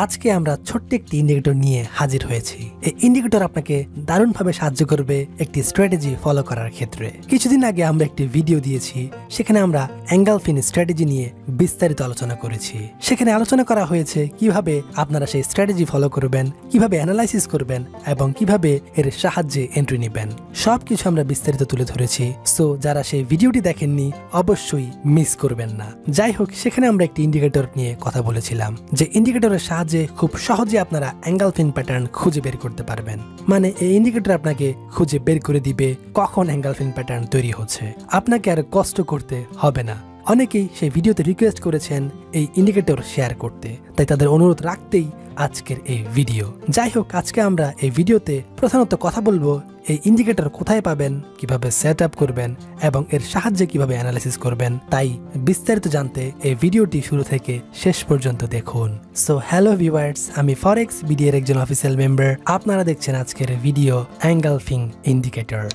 আজকে আমরা ছোট্ট একটি ইন্ডিকেটর নিয়ে হাজির হয়েছি। এই ইন্ডিকেটর আপনাকে দারুণভাবে সাহায্য করবে একটি স্ট্র্যাটেজি ফলো করার ক্ষেত্রে। কিছুদিন আগে আমরা একটি ভিডিও দিয়েছি, সেখানে আমরা এঙ্গালফিং স্ট্র্যাটেজি নিয়ে বিস্তারিত আলোচনা করেছি। সেখানে আলোচনা করা হয়েছে কিভাবে আপনারা সেই স্ট্র্যাটেজি ফলো করবেন, কিভাবে অ্যানালাইসিস করবেন এবং কিভাবে এর সাহায্যে এন্ট্রি নেবেন। সবকিছু আমরা বিস্তারিত তুলে ধরেছি। সো যারা সেই ভিডিওটি দেখেননি অবশ্যই মিস করবেন না। যাই হোক, সেখানে আমরা একটি ইন্ডিকেটর নিয়ে কথা বলেছিলাম, যে ইন্ডিকেটরের সাহায্যে খুব সহজে আপনারা এঙ্গালফিং প্যাটার্ন খুঁজে বের করতে পারবেন। মানে এই ইন্ডিকেটর আপনাকে খুঁজে বের করে দিবে কখন এঙ্গালফিং প্যাটার্ন তৈরি হচ্ছে। আপনাকে আর কষ্ট করতে হবে না। অনেকেই সেই ভিডিওতে রিকোয়েস্ট করেছেন এই ইন্ডিকেটর শেয়ার করতে, তাই তাদের অনুরোধ রাখতেই আজকের এই ভিডিও। যাই হোক, আজকে আমরা এই ভিডিওতে প্রধানত কথা বলবো এই ইন্ডিকেটর কোথায় পাবেন, কিভাবে সেট আপ করবেন এবং এর সাহায্যে কিভাবে অ্যানালাইসিস করবেন। তাই বিস্তারিত জানতে এই ভিডিওটি শুরু থেকে শেষ পর্যন্ত দেখুন। সো হ্যালো ভিউয়ার্স, আমি ফরেক্স বিডি এর একজন অফিসিয়াল মেম্বার। আপনারা দেখছেন আজকের ভিডিও এঙ্গালফিং ইন্ডিকেটর।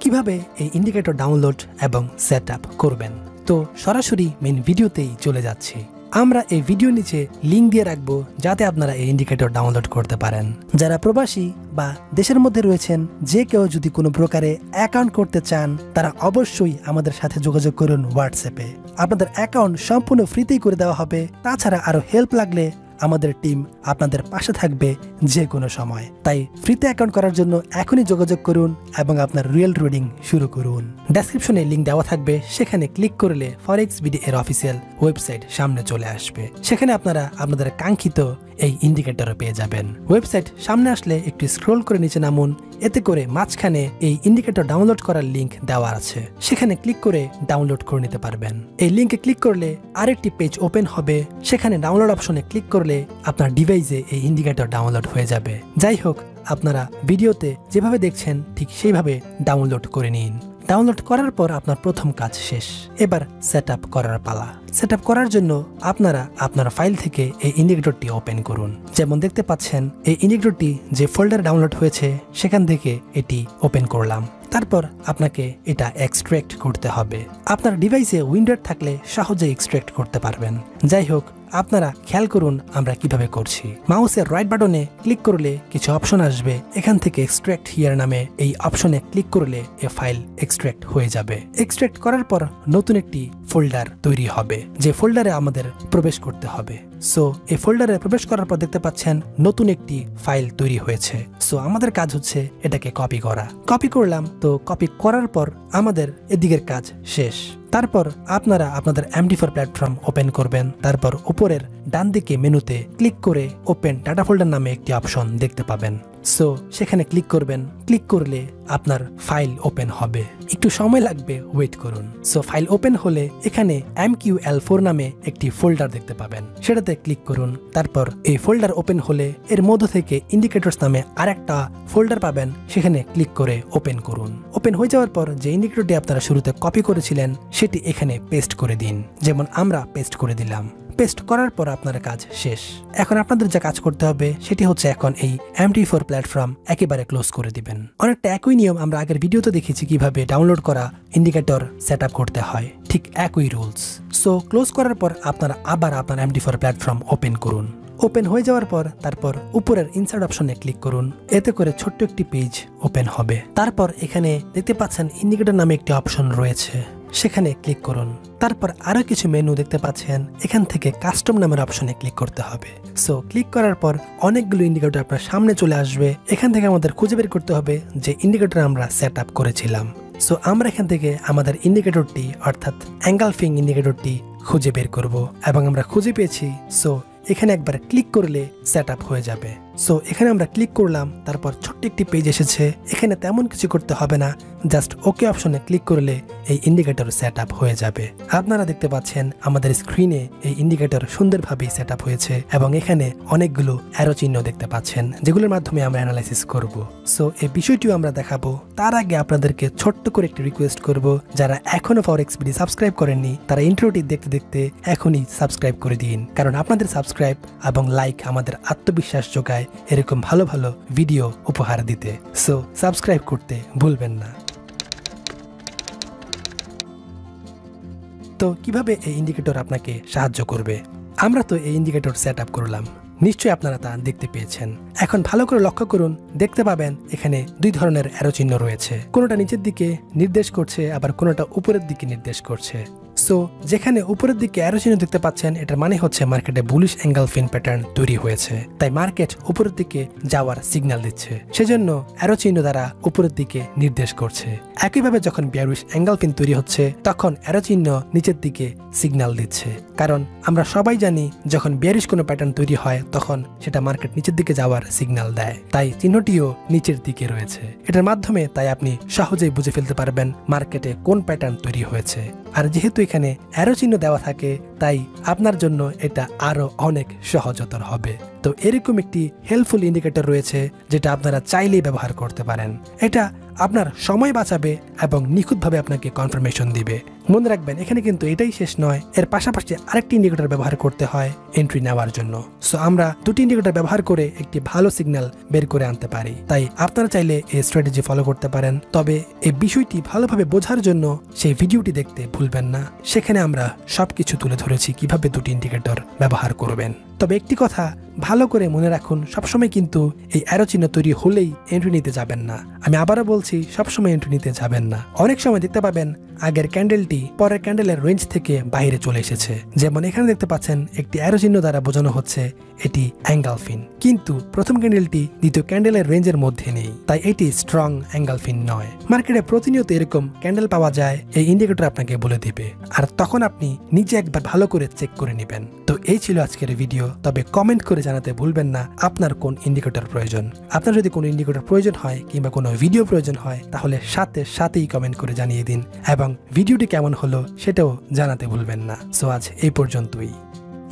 কিভাবে এই ইন্ডিকেটর ডাউনলোড এবং সেট আপ করবেন, তো সরাসরি মেইন ভিডিওতেই চলে যাচ্ছি। আমরা এই ভিডিও নিচে লিঙ্ক দিয়ে রাখবো যাতে আপনারা এই ইন্ডিকেটর ডাউনলোড করতে পারেন। যারা প্রবাসী বা দেশের মধ্যে রয়েছেন, যে কেউ যদি কোনো প্রকারে অ্যাকাউন্ট করতে চান, তারা অবশ্যই আমাদের সাথে যোগাযোগ করুন হোয়াটসঅ্যাপে। আপনাদের অ্যাকাউন্ট সম্পূর্ণ ফ্রিতেই করে দেওয়া হবে। তাছাড়া আরো হেল্প লাগলে আমাদের টিম আপনাদের পাশে থাকবে যে কোনো সময়। তাই ফ্রিতে অ্যাকাউন্ট করার জন্য এখনই যোগাযোগ করুন এবং আপনার রিয়েল ট্রেডিং শুরু করুন। ডেসক্রিপশনে লিঙ্ক দেওয়া থাকবে, সেখানে ক্লিক করলে ফরেক্স বিডি এর অফিসিয়াল ওয়েবসাইট সামনে চলে আসবে। সেখানে আপনারা আপনাদের কাঙ্ক্ষিত এই ইন্ডিকেটর পেয়ে যাবেন। ওয়েবসাইট সামনে আসলে একটু স্ক্রল করে নিচে নামুন, এতে করে মাঝখানে এই ইন্ডিকেটর ডাউনলোড করার লিঙ্ক দেওয়া আছে, সেখানে ক্লিক করে ডাউনলোড করে নিতে পারবেন। এই লিঙ্কে ক্লিক করলে আরেকটি পেজ ওপেন হবে, সেখানে ডাউনলোড অপশনে ক্লিক করলে আপনার ডিভাইসে এই ইন্ডিকেটর ডাউনলোড হয়ে যাবে। যাই হোক, আপনারা ভিডিওতে যেভাবে দেখছেন ঠিক সেইভাবে ডাউনলোড করে নিন। ডাউনলোড করার পর আপনার প্রথম কাজ শেষ। এবার সেট আপ করার পালা। সেট আপ করার জন্য আপনারা আপনার ফাইল থেকে এই ইন্ডিকেটরটি ওপেন করুন। যেমন দেখতে পাচ্ছেন, এই ইন্ডিকেটরটি যে ফোল্ডার ডাউনলোড হয়েছে সেখান থেকে এটি ওপেন করলাম। তারপর আপনাকে এটা এক্সট্রাক্ট করতে হবে। আপনার ডিভাইসে উইন্ডোজ থাকলে সহজে এক্সট্রাক্ট করতে পারবেন। যাই হোক, আপনারা খেয়াল করুন আমরা কিভাবে করছি। মাউসের রাইট বাটনে ক্লিক করলে কিছু অপশন আসবে, এখান থেকে এক্সট্রাক্ট হিয়ার নামে এই অপশনে ক্লিক করলে এই ফাইল এক্সট্রাক্ট হয়ে যাবে। এক্সট্রাক্ট করার পর নতুন একটি ফোল্ডার তৈরি হবে, যে ফোল্ডারে আমাদের প্রবেশ করতে হবে। সো এই ফোল্ডারে প্রবেশ করার পর দেখতে পাচ্ছেন নতুন একটি ফাইল তৈরি হয়েছে। সো আমাদের কাজ হচ্ছে এটাকে কপি করা। কপি করলাম, তো কপি করার পর আমাদের এদিকের কাজ শেষ। তারপর আপনারা আপনাদের MD4 প্ল্যাটফর্ম ওপেন করবেন। তারপর উপরের ডান দিকে মেনুতে ক্লিক করে ওপেন ডাটা ফোল্ডার নামে একটি অপশন দেখতে পাবেন। সো সেখানে ক্লিক করবেন। ক্লিক করলে আপনার ফাইল ওপেন হবে। একটু সময় লাগবে, ওয়েট করুন। সো ফাইল ওপেন হলে এখানে MQL4 নামে একটি ফোল্ডার দেখতে পাবেন, সেটাতে ক্লিক করুন। তারপর এই ফোল্ডার ওপেন হলে এর মধ্য থেকে ইন্ডিকেটরস নামে আরেকটা ফোল্ডার পাবেন, সেখানে ক্লিক করে ওপেন করুন। ওপেন হয়ে যাওয়ার পর যে ইন্ডিকেটরটি আপনারা শুরুতে কপি করেছিলেন সেটি এখানে পেস্ট করে দিন, যেমন আমরা পেস্ট করে দিলাম। পেস্ট করার পর আপনার কাজ শেষ। এখন আপনাদের যা কাজ করতে হবে সেটি হচ্ছে এখন এই MD4 প্ল্যাটফর্ম একেবারে ক্লোজ করে দিবেন। অনেকটা একই নিয়ম আমরা আগের ভিডিওতে দেখেছি কিভাবে ডাউনলোড করা ইন্ডিকেটর সেট আপ করতে হয়, ঠিক একই রুলস। সো ক্লোজ করার পর আপনারা আবার আপনার MD4 প্ল্যাটফর্ম ওপেন করুন। ওপেন হয়ে যাওয়ার পর তারপর উপরের ইনসার্ট অপশনে ক্লিক করুন, এতে করে ছোট্ট একটি পেজ ওপেন হবে। তারপর এখানে দেখতে পাচ্ছেন ইন্ডিকেটর নামে একটি অপশন রয়েছে, সেখানে ক্লিক করুন। তারপর আরো কিছু মেনু দেখতে পাচ্ছেন, এখান থেকে কাস্টম নামের অপশনে ক্লিক করতে হবে। সো ক্লিক করার পর অনেকগুলো ইন্ডিকেটর আপনার সামনে চলে আসবে। এখান থেকে আমাদের খুঁজে বের করতে হবে যে ইন্ডিকেটর আমরা সেট আপ করেছিলাম। সো আমরা এখান থেকে আমাদের ইন্ডিকেটরটি অর্থাৎ এঙ্গালফিং ইন্ডিকেটরটি খুঁজে বের করব এবং আমরা খুঁজে পেয়েছি। সো এখানে একবার ক্লিক করলে সেট আপ হয়ে যাবে। সো এখানে আমরা ক্লিক করলাম, তারপর ছোট্ট একটি পেজ এসেছে। এখানে তেমন কিছু করতে হবে না, জাস্ট ওকে অপশনে ক্লিক করলে এই ইন্ডিকেটর সেট আপ হয়ে যাবে। আপনারা দেখতে পাচ্ছেন আমাদের স্ক্রিনে এই ইন্ডিকেটর সুন্দরভাবে সেট আপ হয়েছে এবং এখানে অনেকগুলো অ্যারো চিহ্ন দেখতে পাচ্ছেন, যেগুলোর মাধ্যমে আমরা অ্যানালাইসিস করব। সো এই বিষয়টিও আমরা দেখাবো। তার আগে আপনাদেরকে ছোট্ট করে একটি রিকোয়েস্ট করব, যারা এখনো ফরেক্স বিডি সাবস্ক্রাইব করেননি তারা ইন্ট্রোটি দেখতে দেখতে এখনই সাবস্ক্রাইব করে দিন, কারণ আপনাদের সাবস্ক্রাইব এবং লাইক আমাদের আত্মবিশ্বাস যোগায় এরকম ভালো ভালো ভিডিও উপহার দিতে। সো সাবস্ক্রাইব করতে ভুলবেন না। তো কিভাবে এই ইন্ডিকেটর আপনাকে সাহায্য করবে? আমরা তো এই ইন্ডিকেটর সেট আপ করলাম, নিশ্চয়ই আপনারা তা দেখতে পেয়েছেন। এখন ভালো করে লক্ষ্য করুন, দেখতে পাবেন এখানে দুই ধরনের অ্যারো চিহ্ন রয়েছে, কোনোটা নিচের দিকে নির্দেশ করছে আবার কোনোটা উপরের দিকে নির্দেশ করছে। সো যেখানে উপরের দিকে অ্যারো চিহ্ন দেখতে পাচ্ছেন, এটার মানে হচ্ছে মার্কেটে বুলিশ এঙ্গালফিন প্যাটার্ন তৈরি হয়েছে, তাই মার্কেট উপরের দিকে যাওয়ার সিগন্যাল দিচ্ছে, সেজন্য অ্যারো চিহ্ন দ্বারা উপরের দিকে নির্দেশ করছে। একইভাবে যখন বিয়ারিশ এঙ্গালফিন তৈরি হচ্ছে, তখন অ্যারো চিহ্ন নিচের দিকে সিগন্যাল দিচ্ছে, কারণ আমরা সবাই জানি যখন বিয়ারিশ কোনো প্যাটার্ন তৈরি হয় তখন সেটা মার্কেট নিচের দিকে যাওয়ার সিগন্যাল দেয়, তাই চিহ্নটিও নিচের দিকে রয়েছে। এটার মাধ্যমে তাই আপনি সহজেই বুঝে ফেলতে পারবেন মার্কেটে কোন প্যাটার্ন তৈরি হয়েছে। আর যেহেতু এখানে অ্যারো চিহ্ন দেওয়া থাকে, তাই আপনার জন্য এটা আরো অনেক সহজতর হবে। তো এরকম একটি হেল্পফুল ইন্ডিকেটর রয়েছে যেটা আপনারা চাইলেই ব্যবহার করতে পারেন। এটা আপনার সময় বাঁচাবে এবং নিখুঁতভাবে আপনাকে কনফার্মেশন দিবে। মনে রাখবেন, এখানে কিন্তু এটাই শেষ নয়, এর পাশাপাশি আরেকটি ইন্ডিকেটর ব্যবহার করতে হয় এন্ট্রি নেওয়ার জন্য। সো আমরা দুটি ইন্ডিকেটর ব্যবহার করে একটি ভালো সিগন্যাল বের করে আনতে পারি। তাই আপনারা চাইলে এই স্ট্র্যাটেজি ফলো করতে পারেন, তবে এই বিষয়টি ভালোভাবে বোঝার জন্য সেই ভিডিওটি দেখতে ভুলবেন না। সেখানে আমরা সবকিছু তুলে ধরেছি কিভাবে দুটি ইন্ডিকেটর ব্যবহার করবেন। তবে একটি কথা ভালো করে মনে রাখুন, সবসময় কিন্তু এই অ্যারো চিহ্ন তৈরি হলেই এন্ট্রি নিতে যাবেন না। আমি আবারও বলছি, সবসময় এন্ট্রি নিতে যাবেন না। অনেক সময় দেখতে পাবেন আগের ক্যান্ডেলটি পরের ক্যান্ডেলের রেঞ্জ থেকে বাইরে চলে এসেছে। যেমন এখানে দেখতে পাচ্ছেন একটি অ্যারো চিহ্ন দ্বারা বোঝানো হচ্ছে এটি এঙ্গালফিন, কিন্তু প্রথম ক্যান্ডেলটি দ্বিতীয় ক্যান্ডেলের রেঞ্জের মধ্যে নেই, তাই এটি স্ট্রং এঙ্গালফিন নয়। মার্কেটে প্রতিনিয়ত এরকম ক্যান্ডেল পাওয়া যায়, এই ইন্ডিকেটর আপনাকে বলে দিবে, আর তখন আপনি নিজে একবার ভালো করে চেক করে নেবেন। তো এই ছিল আজকের ভিডিও। তবে কমেন্ট করে জানাতে ভুলবেন না আপনার কোন ইন্ডিকেটর প্রয়োজন। আপনার যদি কোনো ইন্ডিকেটর প্রয়োজন হয় কিংবা কোনো ভিডিও প্রয়োজন হয়, তাহলে সাথেই কমেন্ট করে জানিয়ে দিন, এবং ভিডিওটি কেমন হলো সেটাও জানাতে ভুলবেন না। সো আজ এই পর্যন্তই।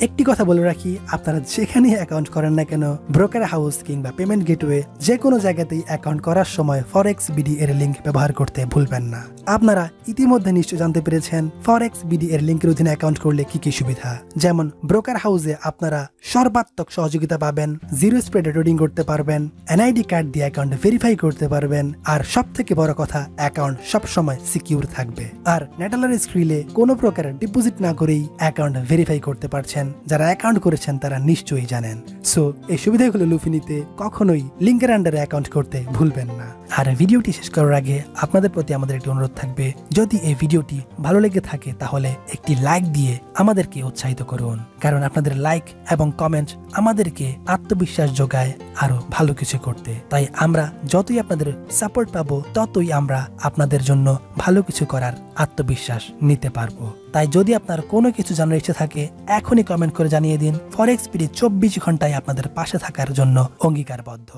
একটি কথা বলে রাখি, আপনারা যেখানে অ্যাকাউন্ট করেন না কেন, ব্রোকার হাউস কিংবা পেমেন্ট গেটওয়ে, যে কোনো জায়গাতেই অ্যাকাউন্ট করার সময় ফরেক্স বিডি এর লিঙ্ক ব্যবহার করতে ভুলবেন না। আপনারা ইতিমধ্যে নিশ্চয় জানতে পেরেছেন ফরেক্স বিডি এর লিঙ্কের অধীনে অ্যাকাউন্ট করলে কি কি সুবিধা। যেমন ব্রোকার হাউসে আপনারা সর্বাত্মক সহযোগিতা পাবেন, জিরো স্প্রেডে ট্রেডিং করতে পারবেন, এনআইডি কার্ড দিয়ে অ্যাকাউন্ট ভেরিফাই করতে পারবেন, আর সব থেকে বড় কথা, অ্যাকাউন্ট সবসময় সিকিউর থাকবে। আর নেটালার স্ক্রিলে কোনো প্রকারের ডিপোজিট না করেই অ্যাকাউন্ট ভেরিফাই করতে পারছেন। যারা অ্যাকাউন্ট করেছেন তারা নিশ্চয়ই জানেন। সো এই সুবিধাগুলো লুফে নিতে কখনোই লিঙ্কের আন্ডারে অ্যাকাউন্ট করতে ভুলবেন না। আর ভিডিওটি শেষ করার আগে আপনাদের প্রতি আমাদের একটি অনুরোধ থাকবে, যদি এই ভিডিওটি ভালো লেগে থাকে তাহলে একটি লাইক দিয়ে আমাদেরকে উৎসাহিত করুন, কারণ আপনাদের লাইক এবং কমেন্ট আমাদেরকে আত্মবিশ্বাস যোগায় আরো ভালো কিছু করতে। তাই আমরা যতই আপনাদের সাপোর্ট পাবো, ততই আমরা আপনাদের জন্য ভালো কিছু করার আত্মবিশ্বাস নিতে পারবো। তাই যদি আপনার কোনো কিছু জানার ইচ্ছে থাকে, এখনই কমেন্ট করে জানিয়ে দিন। ফরেক্স বিডি 24 ঘন্টায় আপনাদের পাশে থাকার জন্য অঙ্গীকারবদ্ধ।